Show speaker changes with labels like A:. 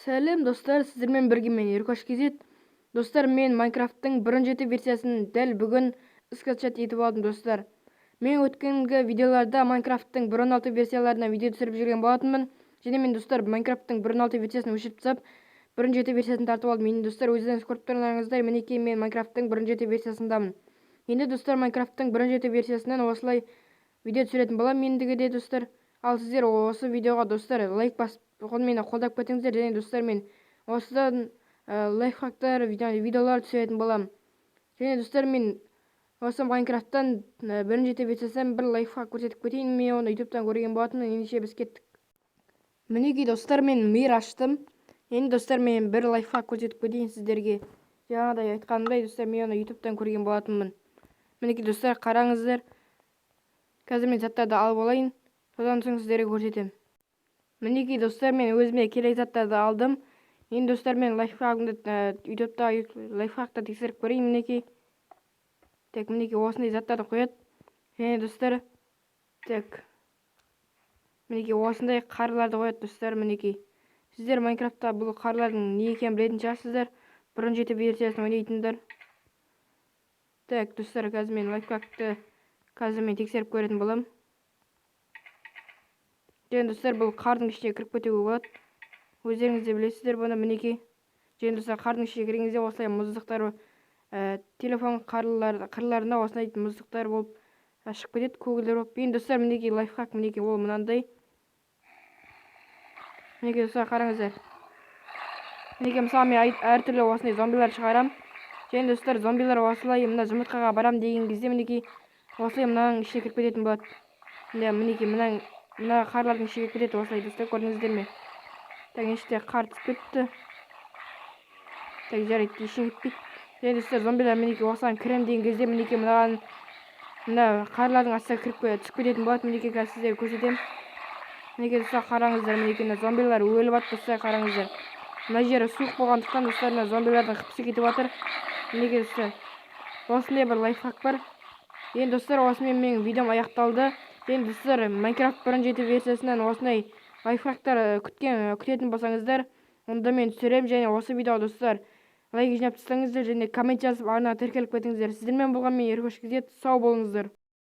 A: Сәлем достар, сіздермен бірге мен Еркош Кезет. Достар, мен Майнкрафттың 1.7 версиясын дәл бүгін скриншот етіп алдым достар. Мен өткенгі видеоларда Майнкрафттың 1.6 версияларына видео түсіріп жүрген болатынмын. Және мен достар Майнкрафттың 1.6 версиясын өшіріп тастап 1.7 версиясын тартып алдым. Енді достар, өздеріңіз көріп тұрғандарыңыздай, мінекей мен Майнкрафттың 1.7 версиясындамын. Енді достар, Майнкрафттың 1.7 версиясынан осылай видео түсіретін боламын ендігіде достар. Ал сіздер осы видеоға достар лайк басып мені қолдап кетіңіздер. Және достар, мен осыдан лайфхактар видеолар түсіретін боламын. Және достар, мен осы Майнкрафттан 1.7 версиясынан бір лайфхак көрсетіп кетейін. Мен оны ютубтан көрген болатынмын. Ендеше біз кеттік. Мінекей достар, мен мир аштым. Енді достар, мен бір лайфхак көрсетіп кетейін сіздерге. Жаңағыдай айтқанымдай достар, мен оны ютубтан көрген болатынмын. Мінекей достар, қараңыздар. Қазір мен заттарды алып алайын, содан соң сіздерге көрсетемін. Мінекей достар, мен өзіме керек заттарды алдым. Енді достар, мен ютубта лайфхакта тексеріп көрейін. Мінекей. Так, мінекей осындай заттарды қояды. Және достар, так, мінекей осындай қарыларды қояды достар. Мінекей сіздер Майнкрафтта бұл қарылардың не екенін білетін шығарсыздар. 1.7 версиясын ойнайтындар. Так, достар, қазір мен лайфхакты тексеріп көретін боламын. Және достар, бұл қардың ішіне кіріп кетуге болады. Өздеріңіз де білесіздер бұны. Мінекей. Және достар, қардың ішіне кіргенде осылай мұздықтар, телефон қырларында осындай мұздықтар болып шығып кетеді, көгілдір болып. Енді достар, мінекей лайфхак, мінекей ол мынандай. Мінекей достар, қараңыздар. Мінекей мысалы мен әртүрлі осындай зомбилар шығарам. Және достар, зомбилар осылай мына жұмыртқаға барам деген кезде мінекей осылай мынаның ішіне кіріп кететін болады. Мінекей мына қарлардың ішіне кіріп кетеді осылай достар, көрдіңіздер ме? Так, іште қар түсіп кетті. Так, жарайды, ішіне кетпейді. Және достар, зомбилар мінекей осыған кірем деген кезде мінекей мына қарлардың астына кіріп түсіп кететін болады. Мінекей қазір сіздерге көрсетемін. Мінекей достар, қараңыздар, мінекей мына зомбилар өліп жатыр достар, қараңыздар. Мына жері суық болғандықтан достар, мына зомбилардың қыпсы кетіп жатыр. Мінекей достар, осындай бір лайфхак бар. Енді достар, осымен менің видеом аяқталды. Енді достар, Майнкрафт 1.7 версиясынан осындай лайфхактар күтетін болсаңыздар, онда мен түсіремін. Және осы видеоға достар лайк жинап тастаңыздар және коммент жазып арнаға тіркеліп кетіңіздер. Сіздермен болған мен Еркош Кезет. Сау болыңыздар.